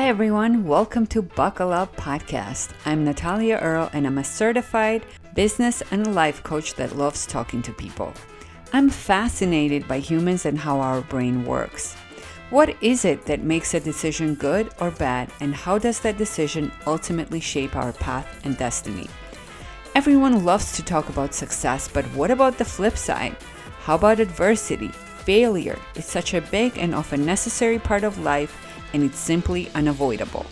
Hi everyone, welcome to Buckle Up Podcast. I'm Natalia Earl and I'm a certified business and life coach that loves talking to people. I'm fascinated by humans and how our brain works. What is it that makes a decision good or bad, and how does that decision ultimately shape our path and destiny? Everyone loves to talk about success, but what about the flip side? How about adversity? Failure is such a big and often necessary part of life, and it's simply unavoidable.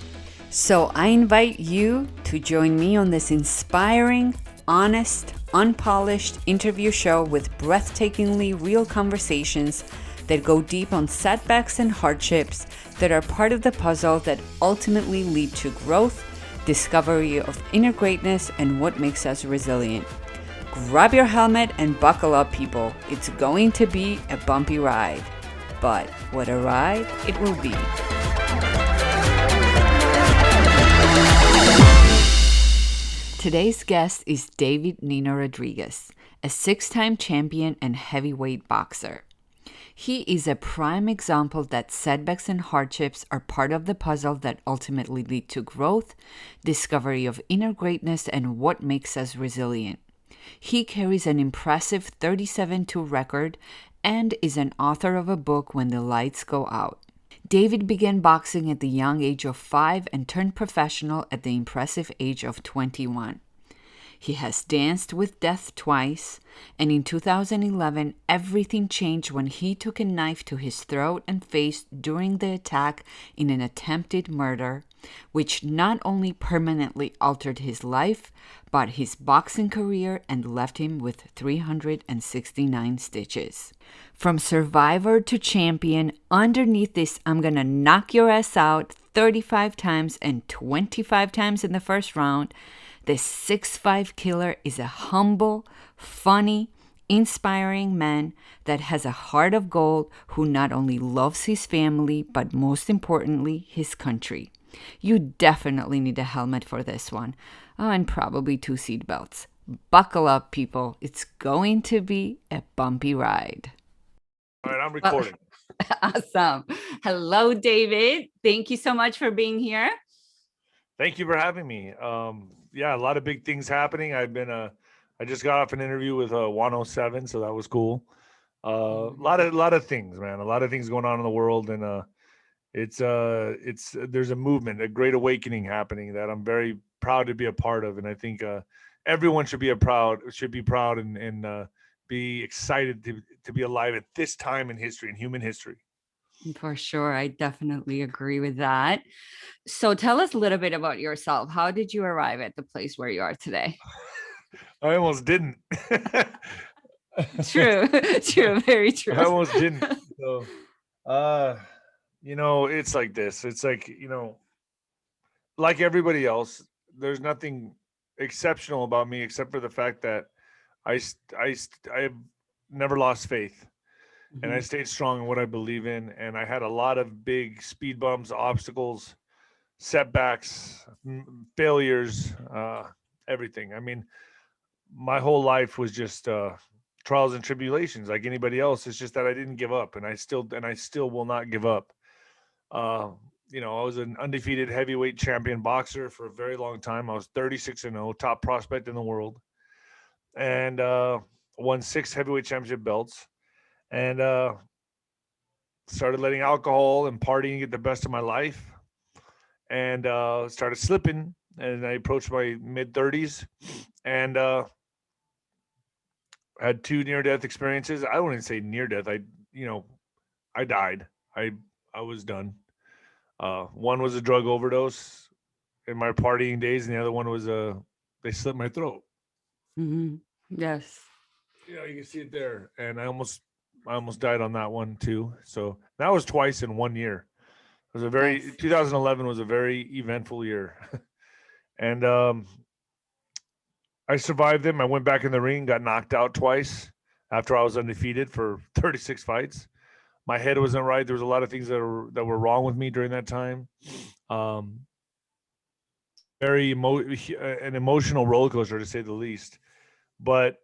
So I invite you to join me on this inspiring, honest, unpolished interview show with breathtakingly real conversations that go deep on setbacks and hardships that are part of the puzzle that ultimately lead to growth, discovery of inner greatness, and what makes us resilient. Grab your helmet and buckle up, people. It's going to be a bumpy ride. But what a ride it will be. Today's guest is David Nino Rodriguez, a 6-time champion and heavyweight boxer. He is a prime example that setbacks and hardships are part of the puzzle that ultimately lead to growth, discovery of inner greatness, and what makes us resilient. He carries an impressive 37-2 record and is an author of a book, When the Lights Go Out. David began boxing at the young age of 5 and turned professional at the impressive age of 21. He has danced with death twice, and in 2011, everything changed when he took a knife to his throat and face during the attack in an attempted murder, which not only permanently altered his life, but his boxing career, and left him with 369 stitches. From survivor to champion, underneath this I'm gonna knock your ass out 35 times and 25 times in the first round, the 6'5" killer is a humble, funny, inspiring man that has a heart of gold, who not only loves his family, but most importantly, his country. You definitely need a helmet for this one. Oh, and probably 2 seatbelts. Buckle up, people. It's going to be a bumpy ride. All right, I'm recording. Awesome. Hello, David. Thank you so much for being here. Thank you for having me. Yeah, a lot of big things happening. I just got off an interview with 107, so that was cool. A lot of things, man. A lot of things going on in the world, and it's there's a movement, a great awakening happening that I'm very proud to be a part of, and I think everyone should be proud and be excited to be alive at this time in history, in human history. For sure. I definitely agree with that. So tell us a little bit about yourself. How did you arrive at the place where you are today? I almost didn't. True. True. Very I true. almost didn't. So, uh, it's like this. It's like, like everybody else, there's nothing exceptional about me except for the fact that I've never lost faith, and I Mhm. stayed strong in what I believe in. And I had a lot of big speed bumps, obstacles, setbacks, failures, everything. I mean, my whole life was just trials and tribulations like anybody else. It's just that I didn't give up, and I still will not give up. uh I was an undefeated heavyweight champion boxer for a very long time. I was 36-0, top prospect in the world, and won 6 heavyweight championship belts, and started letting alcohol and partying get the best of my life, and started slipping, and I approached my mid 30s, and had 2 near-death experiences. I wouldn't say near death. You know, I died. I was done. One was a drug overdose in my partying days, and the other one was they slit my throat. Mhm. Yes. Yeah, you can see it there, and I almost died on that one too. So that was twice in one year. It was a very Yes. 2011 was a very eventful year, and I survived them. I went back in the ring, got knocked out twice after I was undefeated for 36 fights. My head wasn't right. There was a lot of things that were wrong with me during that time. Um, an emotional roller coaster to say the least. But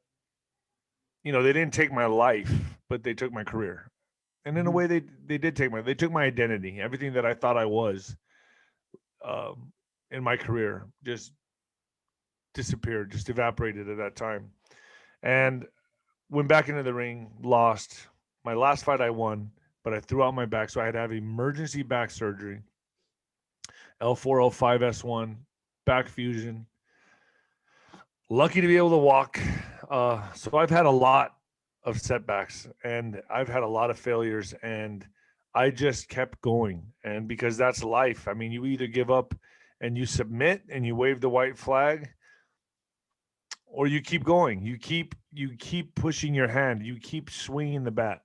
they didn't take my life, but they took my career. And in a Mhm. way, they took my identity, everything that I thought I was. um, in my career just disappeared, just evaporated at that time. And went back into the ring, lost. My last fight I won, but I threw out my back, so I had to have emergency back surgery. L405S1 back fusion. Lucky to be able to walk. So I've had a lot of setbacks and I've had a lot of failures, and I just kept going. And because that's life. I mean, you either give up and you submit and you wave the white flag, or you keep going. You keep pushing your hand. You keep swinging the bat.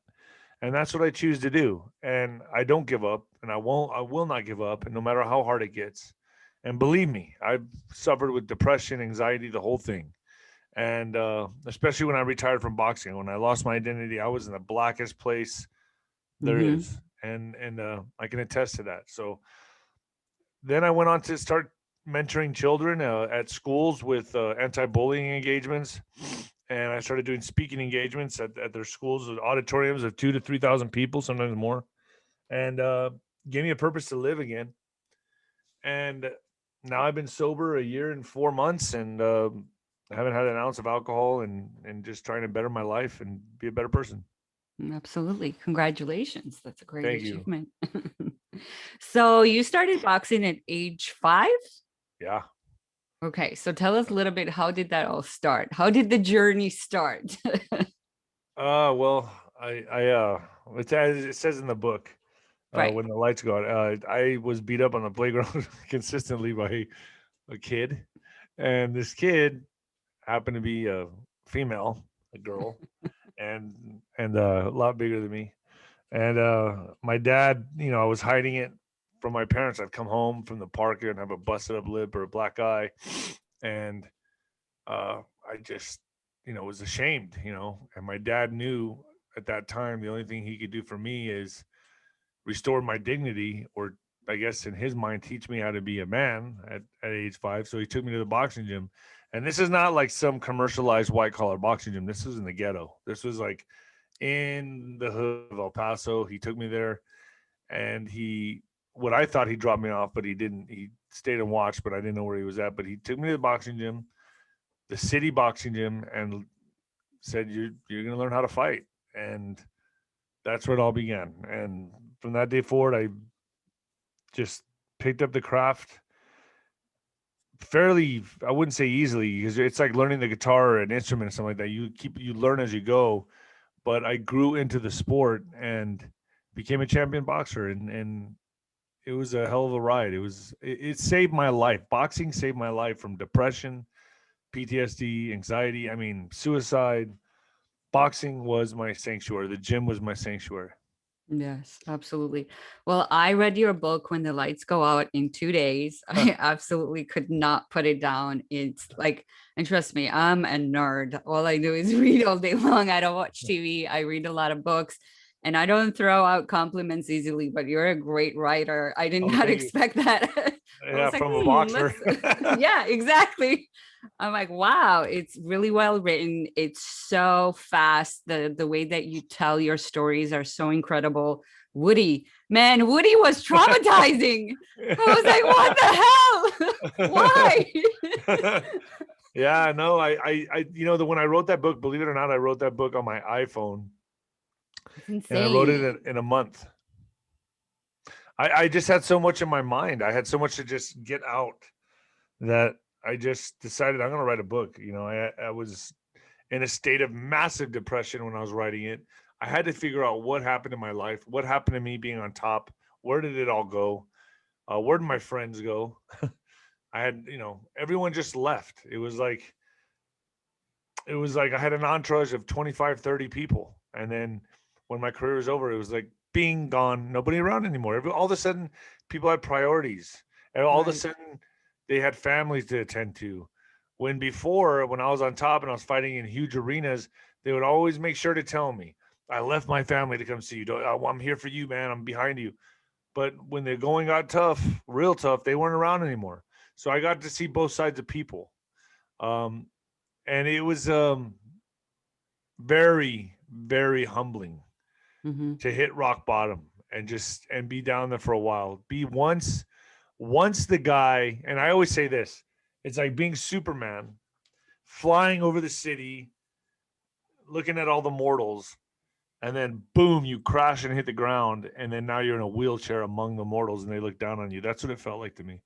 And that's what I choose to do. And I don't give up, and I will not give up, and no matter how hard it gets. And believe me, I've suffered with depression, anxiety, the whole thing. And especially when I retired from boxing, when I lost my identity, I was in the blackest place there Mm-hmm. is, and I can attest to that. So then I went on to start mentoring children at schools with anti-bullying engagements, and I started doing speaking engagements at their schools with auditoriums of 2 to 3,000 people, sometimes more, and gave me a purpose to live again. And now I've been sober a year and 4 months, and I haven't had an ounce of alcohol, and just trying to better my life and be a better person. Absolutely. Congratulations. That's a great Thank you. achievement. So you started boxing at age 5? Yeah. Okay, so tell us a little bit, how did that all start? How did the journey start? Well, it says in the book, Right. when the lights go out, I was beat up on the playground consistently by a kid, and this kid happened to be a female, a girl, and a lot bigger than me. And my dad, I was hiding it from my parents. I'd come home from the park and have a busted up lip or a black eye, and I just, was ashamed, And my dad knew at that time the only thing he could do for me is restore my dignity, or I guess in his mind, teach me how to be a man at age 5. So he took me to the boxing gym. And this is not like some commercialized white collar boxing gym. This was in the ghetto. This was like in the hood of El Paso. He took me there, and what I thought he dropped me off, but he didn't. He stayed and watched, but I didn't know where he was at. But he took me to the boxing gym, the city boxing gym, and said, you're going to learn how to fight. And that's where it all began. And from that day forward, I just picked up the craft fairly, I wouldn't say easily, because it's like learning the guitar or an instrument or something like that. You learn as you go. But I grew into the sport and became a champion boxer, and it was a hell of a ride. It saved my life. Boxing saved my life from depression, PTSD, anxiety, I mean, suicide. Boxing was my sanctuary. The gym was my sanctuary. Yes, absolutely. Well, I read your book, When the Lights Go Out, in 2 days. I absolutely could not put it down. It's like, and trust me, I'm a nerd. All I do is read all day long. I don't watch TV. I read a lot of books, and I don't throw out compliments easily, but you're a great writer. I did Oh, not thank you. expect that. I Yeah, was like, from a boxer. let's, yeah, exactly. I'm like, wow, it's really well written. It's so fast. The way that you tell your stories are so incredible. Woody, man, Woody was traumatizing. I was like, what the hell? Why? Yeah, no, when I wrote that book, believe it or not, I wrote that book on my iPhone, It's and I wrote it insane. in a month. I just had so much in my mind. I had so much to just get out that I just decided I'm going to write a book. I was in a state of massive depression when I was writing it. I had to figure out what happened in my life, what happened to me being on top, where did it all go, where did my friends go? I had, everyone just left. It was like I had an entourage of 25, 30 people. And then when my career was over, it was like being gone, nobody around anymore. All of a sudden, people had priorities. And all of a Right. sudden, they had families to attend to. When before, when I was on top and I was fighting in huge arenas, they would always make sure to tell me, I left my family to come see you. I'm here for you, man. I'm behind you. But when the going got tough, real tough, they weren't around anymore. So I got to see both sides of people. Um, and it was very, very humbling Mm-hmm. to hit rock bottom and be down there for a while. Be once Once the guy, and I always say this, it's like being Superman, flying over the city, looking at all the mortals, and then boom, you crash and hit the ground, and then now you're in a wheelchair among the mortals, and they look down on you. That's what it felt like to me.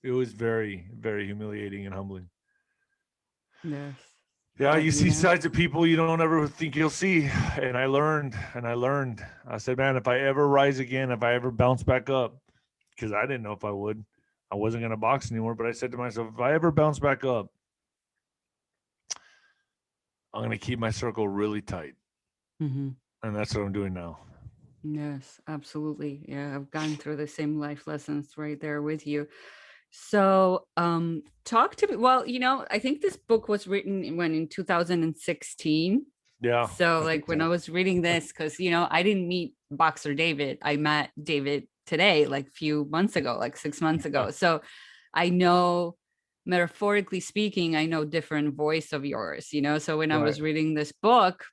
It was very, very humiliating and humbling. Yes. Yeah, But you you see know, sides of people you don't ever think you'll see. And I learned, and I learned. I said, man, if I ever rise again, if I ever bounce back up, because I didn't know if I would, I wasn't going to box anymore. But I said to myself, if I ever bounce back up, I'm going to keep my circle really tight. hmm And that's what I'm doing now. yes, absolutely. Yeah, I've gone through the same life lessons right there with you. So, talk to me. Well, I think this book was written when in 2016. Yeah, So, I think like when I so. was reading this, because I didn't meet Boxer David. I met David today, like few months ago, like 6 months ago. So, I know, metaphorically speaking, I know different voice of yours. So when I Right. was reading this book,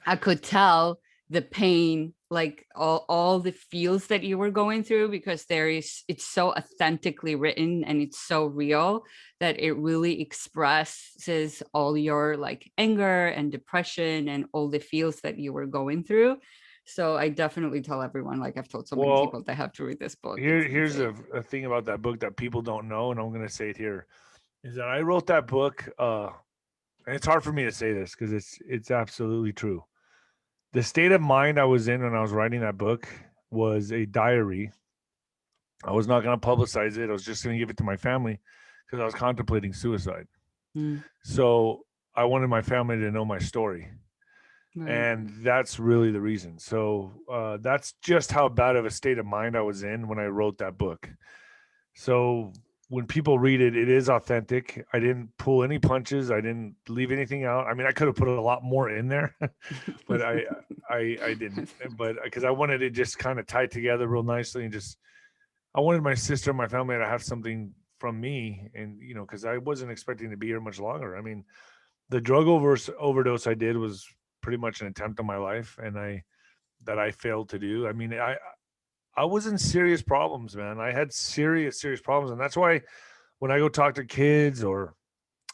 I could tell the pain, like all the feels that you were going through, because it's so authentically written and it's so real that it really expresses all your like anger and depression and all the feels that you were going through. So I definitely tell everyone, like I've told so many Well, people, they have to read this book. here, It's here's insane. a thing about that book that people don't know, and I'm going to say it here, is that I wrote that book. And it's hard for me to say this because it's absolutely true. The state of mind I was in when I was writing that book was a diary. I was not going to publicize it. I was just going to give it to my family because I was contemplating suicide. Mm, So I wanted my family to know my story. right. And that's really the reason. So that's just how bad of a state of mind I was in when I wrote that book. So when people read it, it is authentic. I didn't pull any punches. I didn't leave anything out. I mean, I could have put a lot more in there, but I didn't. But because I wanted it just kind of tied together real nicely, and just I wanted my sister and my family to have something from me, and because I wasn't expecting to be here much longer. I mean, the overdose I did was pretty much an attempt on my life, and I failed to do. I mean, I was in serious problems, man. I had serious, serious problems. And that's why when I go talk to kids or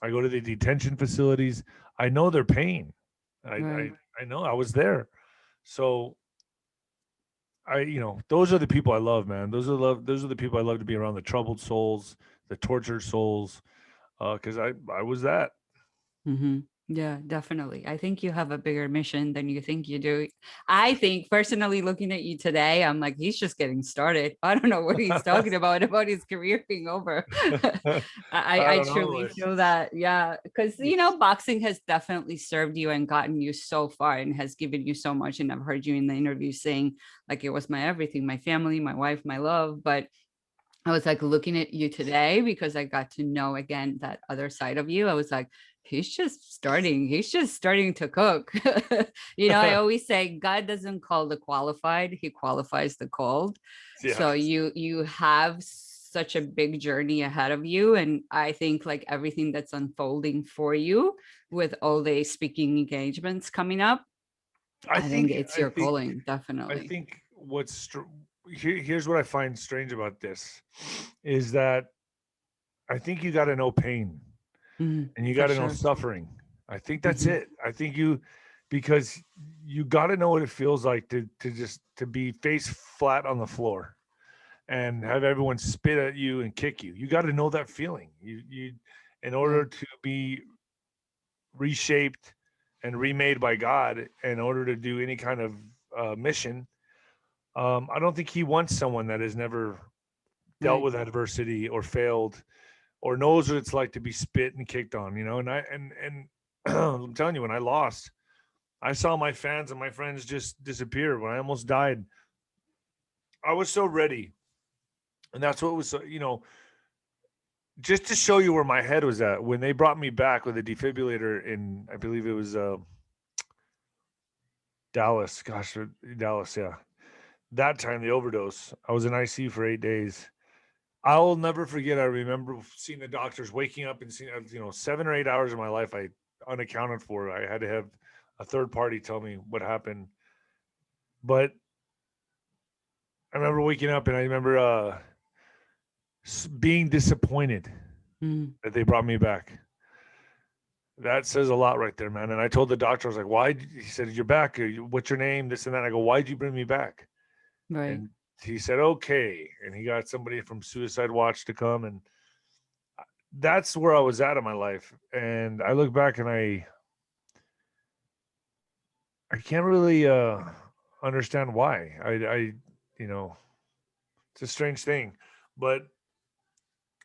I go to the detention facilities, I know their pain. I, I, Right. I know I was there. So those are the people I love, man. Those are the people I love to be around, the troubled souls, the tortured souls. Cause I was that. Mm-hmm. Yeah, definitely. I think you have a bigger mission than you think you do. I think personally, looking at you today, I'm like, he's just getting started. I don't know what he's talking about his career being over. I I don't know, truly Liz. feel that. Yeah. Because, boxing has definitely served you and gotten you so far and has given you so much. And I've heard you in the interview saying, like, it was my everything, my family, my wife, my love. But I was like looking at you today because I got to know again that other side of you. I was like, he's just starting. He's just starting to cook. I always say God doesn't call the qualified, he qualifies the called. Yeah. So you have such a big journey ahead of you. And I think like everything that's unfolding for you with all the speaking engagements coming up, I I think think it's I your think calling, I definitely. think here's what I find strange about this is that I think you got to know pain Mhm, and you got for to know sure. suffering. I think that's Hmm. it. I think because you got to know what it feels like to just to be face flat on the floor and have everyone spit at you and kick you. You got to know that feeling. You in Yeah. order to be reshaped and remade by God in order to do any kind of mission. I don't think he wants someone that has never dealt Right. with adversity or failed or knows what it's like to be spit and kicked on, And I'm telling you, when I lost, I saw my fans and my friends just disappear. When I almost died, I was so ready, and that's what was, just to show you where my head was at when they brought me back with a defibrillator in, I believe it was Dallas. Gosh, Dallas, yeah. That time, the overdose, I was in ICU for 8 days. I'll never forget. I remember seeing the doctors waking up and seeing, 7 or 8 hours of my life I unaccounted for. I had to have a third party tell me what happened. But I remember waking up and I remember being disappointed Mm. that they brought me back. That says a lot right there, man. And I told the doctor, I was like, why? He said, you're back. What's your name? This and that. I go, why'd you bring me back? Right. And he said, okay. And he got somebody from Suicide Watch to come. And that's where I was at in my life. And I look back and I can't really understand why. You know, it's a strange thing, but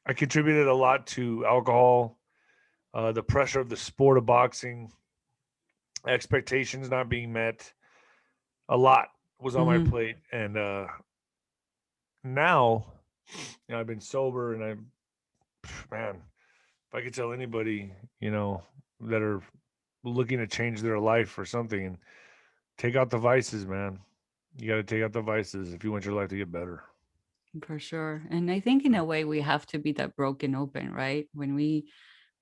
I contributed a lot to alcohol, the pressure of the sport of boxing, expectations not being met. A lot was on my Mm-hmm. plate, and now, I've been sober, and man, if I could tell anybody, that are looking to change their life or something, and take out the vices, man. You got to take out the vices if you want your life to get better. For sure. And I think in a way we have to be that broken open, right? When we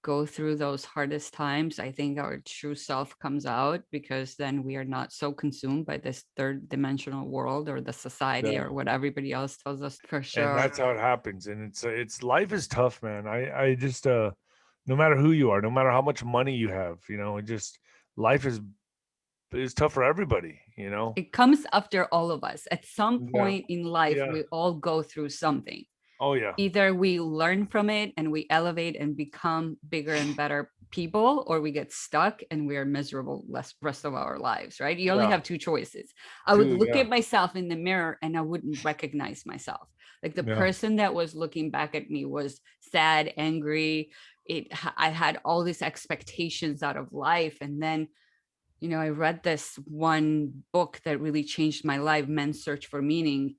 go through those hardest times, I think our true self comes out because then we are not so consumed by this third dimensional world or the society Yeah. or what everybody else tells us. For And sure. that's how it happens. And it's life is tough, man. I just no matter who you are, no matter how much money you have, it just life is tough for everybody. It comes after all of us. At some Yeah. point in life, Yeah. we all go through something. Oh yeah. Either we learn from it and we elevate and become bigger and better people, or we get stuck and we are miserable less rest of our lives, right? You only Yeah. have two choices. I would Dude, look yeah. at myself in the mirror and I wouldn't recognize myself. Like the Yeah. person that was looking back at me was sad, angry. I had all these expectations out of life. And then I read this one book that really changed my life, Men's Search for Meaning.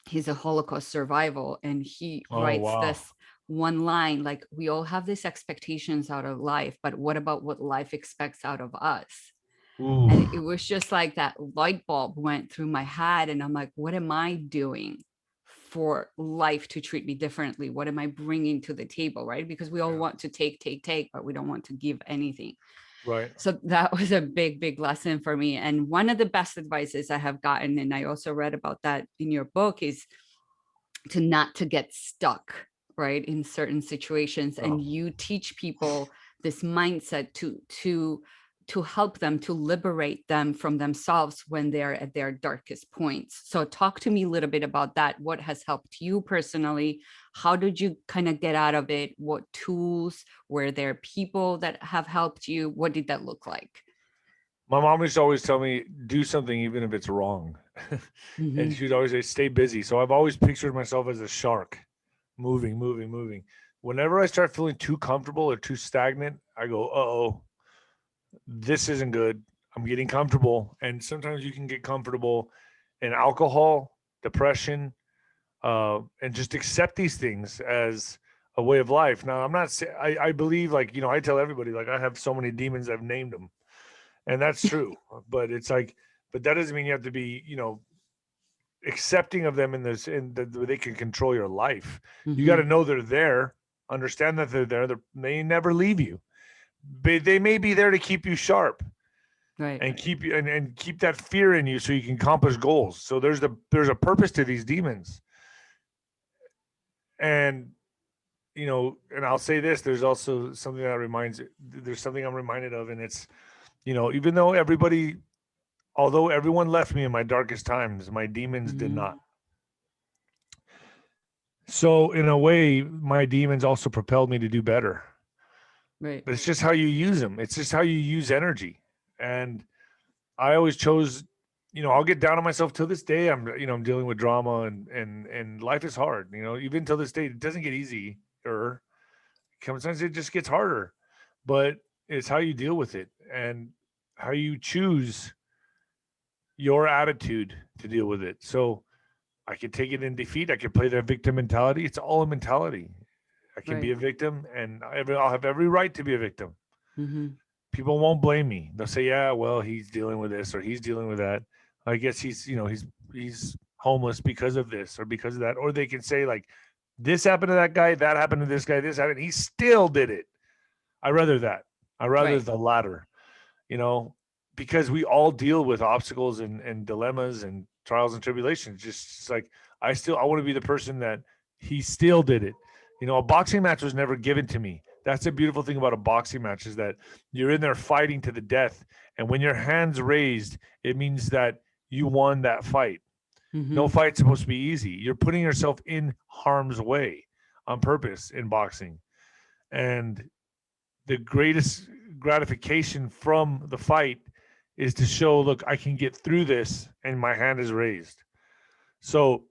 He's a Holocaust survival, and he Oh writes wow. this one line like, we all have these expectations out of life, but what about what life expects out of us? Ooh. And it was just like that light bulb went through my head, and I'm like, what am I doing for life to treat me differently? What am I bringing to the table, right? Because we all Yeah. want to take, but we don't want to give anything. Right. So that was a big, big lesson for me. And one of the best advices I have gotten, and I also read about that in your book, is to not to get stuck, right, in certain situations. Oh. And you teach people this mindset to help them, to liberate them from themselves when they're at their darkest points. So talk to me a little bit about that. What has helped you personally? How did you kind of get out of it? What tools? Were there people that have helped you? What did that look like? My mom used to always tell me, do something even if it's wrong. And Mm-hmm. she'd always say, stay busy. So I've always pictured myself as a shark, moving, moving, moving. Whenever I start feeling too comfortable or too stagnant, I go, uh-oh, this isn't good. I'm getting comfortable. And sometimes you can get comfortable in alcohol, depression, and just accept these things as a way of life. Now, I'm not saying, I believe, like, I tell everybody, like, I have so many demons, I've named them. And that's true. But it's like, but that doesn't mean you have to be, accepting of them in this, in the they can control your life. You got Mm-hmm. to know they're there, understand that they're there. They may never leave you. They may be there to keep you sharp Right. and keep you and keep that fear in you so you can accomplish goals. So there's a purpose to these demons. And and I'll say this, there's also something that reminds there's something I'm reminded of, and it's, even though although everyone left me in my darkest times, my demons did Mm-hmm. not. So in a way, my demons also propelled me to do better. Right. But it's just how you use them. It's just how you use energy. And I always chose, I'll get down on myself till this day. I'm dealing with drama, and life is hard. Even till this day, it doesn't get easier. Sometimes it just gets harder. But it's how you deal with it and how you choose your attitude to deal with it. So I can take it in defeat. I can play the victim mentality. It's all a mentality. I can be Right. a victim, and I'll have every right to be a victim. Mm-hmm. People won't blame me. They'll say, "Yeah, well, he's dealing with this or he's dealing with that. I guess he's homeless because of this or because of that." Or they can say like, "This happened to that guy, that happened to this guy, this happened. He still did it." I rather that. I rather Right. the latter. You know, because we all deal with obstacles and dilemmas and trials and tribulations. Just like I want to be the person that he still did it. A boxing match was never given to me. That's the beautiful thing about a boxing match is that you're in there fighting to the death. And when your hands raised, it means that you won that fight. No Mm-hmm. fight's supposed to be easy. You're putting yourself in harm's way on purpose in boxing. And the greatest gratification from the fight is to show, look, I can get through this and my hand is raised. So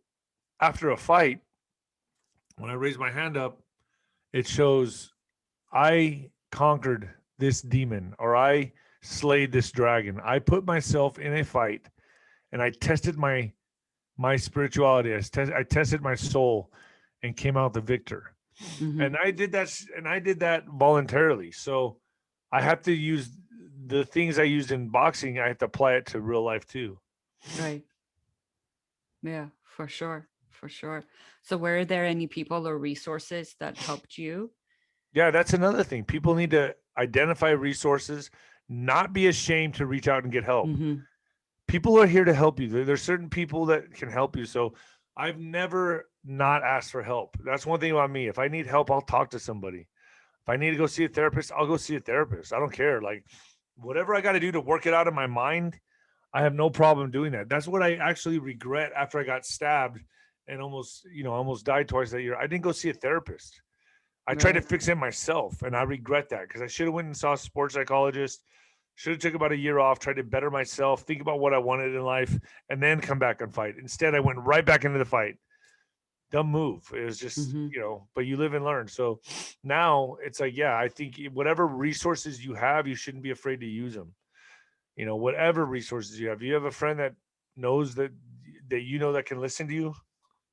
after a fight, when I raise my hand up, it shows I conquered this demon or I slayed this dragon. I put myself in a fight and I tested my spirituality. I tested my soul and came out the victor. Mm-hmm. And I did that voluntarily. So I have to use the things I used in boxing. I have to apply it to real life too. Right. Yeah, for sure. For sure. So were there any people or resources that helped you? Yeah, that's another thing. People need to identify resources, not be ashamed to reach out and get help. Mm-hmm. People are here to help you. There's certain people that can help you. So I've never not asked for help. That's one thing about me. If I need help, I'll talk to somebody. If I need to go see a therapist, I'll go see a therapist. I don't care. Like whatever I got to do to work it out in my mind, I have no problem doing that. That's what I actually regret after I got stabbed and almost died twice that year. I didn't go see a therapist. I tried to Right. fix it myself, and I regret that because I should have went and saw a sports psychologist. Should have took about a year off, tried to better myself, think about what I wanted in life, and then come back and fight. Instead, I went right back into the fight. Dumb move. It was just, Mm-hmm. but you live and learn. So now it's like, yeah, I think whatever resources you have, you shouldn't be afraid to use them. Whatever resources you have. You have a friend that knows that that can listen to you,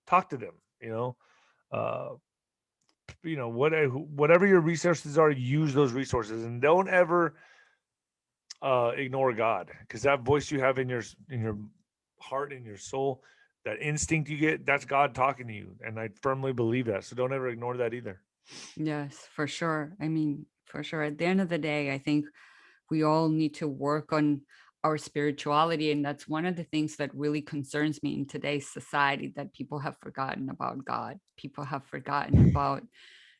talk to them. Uh, whatever your resources are, use those resources, and don't ever ignore God, because that voice you have in your heart, in your soul, that instinct you get, that's God talking to you, and I firmly believe that. So don't ever ignore that either. Yes, for sure. I mean, for sure. At the end of the day, I think we all need to work on our spirituality. And that's one of the things that really concerns me in today's society, that people have forgotten about God. People have forgotten about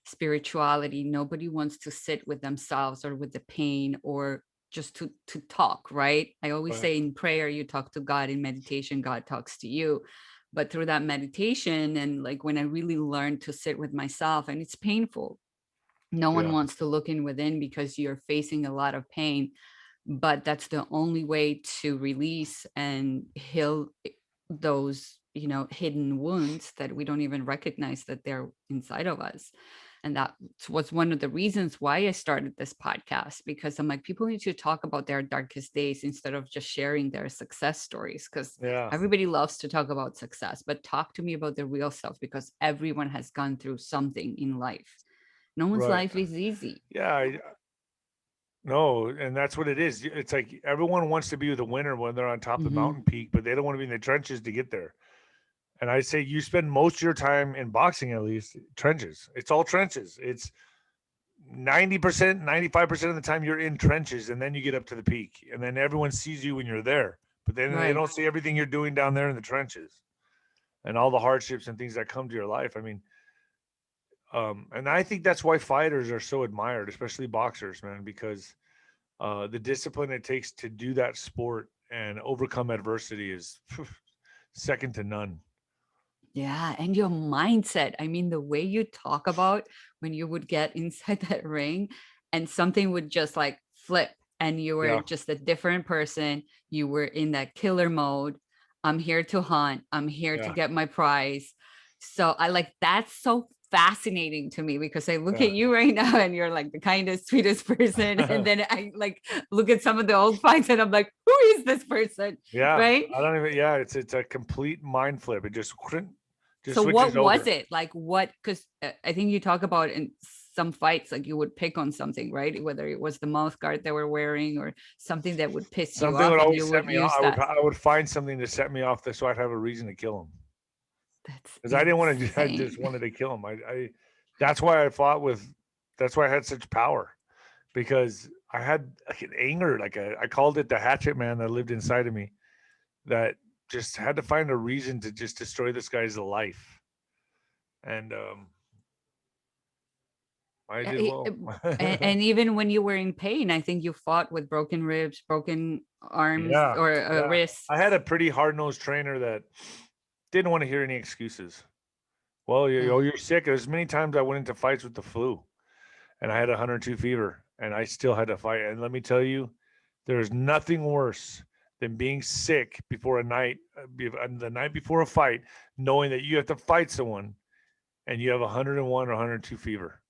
spirituality. Nobody wants to sit with themselves or with the pain or just to talk, right? I always Right. say in prayer, you talk to God. In meditation, God talks to you. But through that meditation, and like when I really learned to sit with myself, and it's painful, no one Yeah. wants to look in within because you're facing a lot of pain, but that's the only way to release and heal those hidden wounds that we don't even recognize that they're inside of us. And that was one of the reasons why I started this podcast, because I'm like, people need to talk about their darkest days instead of just sharing their success stories, because Yeah. everybody loves to talk about success, but talk to me about the real stuff, because everyone has gone through something in life. No one's Right. life is easy. Yeah. No, and that's what it is. It's like everyone wants to be the winner when they're on top of the Hmm. mountain peak, but they don't want to be in the trenches to get there. And I say you spend most of your time in boxing, at least trenches. It's all trenches. It's 90%, 95% of the time you're in trenches, and then you get up to the peak, and then everyone sees you when you're there. But then they Right. don't see everything you're doing down there in the trenches and all the hardships and things that come to your life. I mean, and I think that's why fighters are so admired, especially boxers, man, because the discipline it takes to do that sport and overcome adversity is second to none. Yeah, and your mindset. I mean, the way you talk about when you would get inside that ring and something would just like flip and you were Yeah, just a different person. You were in that killer mode. I'm here to hunt. I'm here to yeah, get my prize. So I like that's so fascinating to me, because I look yeah. at you right now and you're like the kindest, sweetest person. And then I like look at some of the old fights and I'm like, who is this person? Yeah, Right. I don't even. Yeah, it's a complete mind flip. It just So what switches was over. it like? What? Because I think you talk about in some fights, like you would pick on something, right? Whether it was the mouth guard they were wearing or something that would piss you Something off, would and always you set would me off. use I would that. I would find something to set me off, so I'd have a reason to kill him. That's Because I didn't want to. I insane. just wanted to kill him. I that's why I fought with. That's why I had such power because I had like an anger, I called it the hatchet man that lived inside of me that just had to find a reason to just destroy this guy's life. And I Uh, did e- well. and even when you were in pain, I think you fought with broken ribs, broken arms, Yeah, or yeah. wrists. I had a pretty hard-nosed trainer that didn't want to hear any excuses. Well, Uh, you're sick. There's many times I went into fights with the flu, and I had 102 fever, and I still had to fight. And let me tell you, there's nothing worse than being sick before a night, the night before a fight, knowing that you have to fight someone, and you have 101 or 102 fever.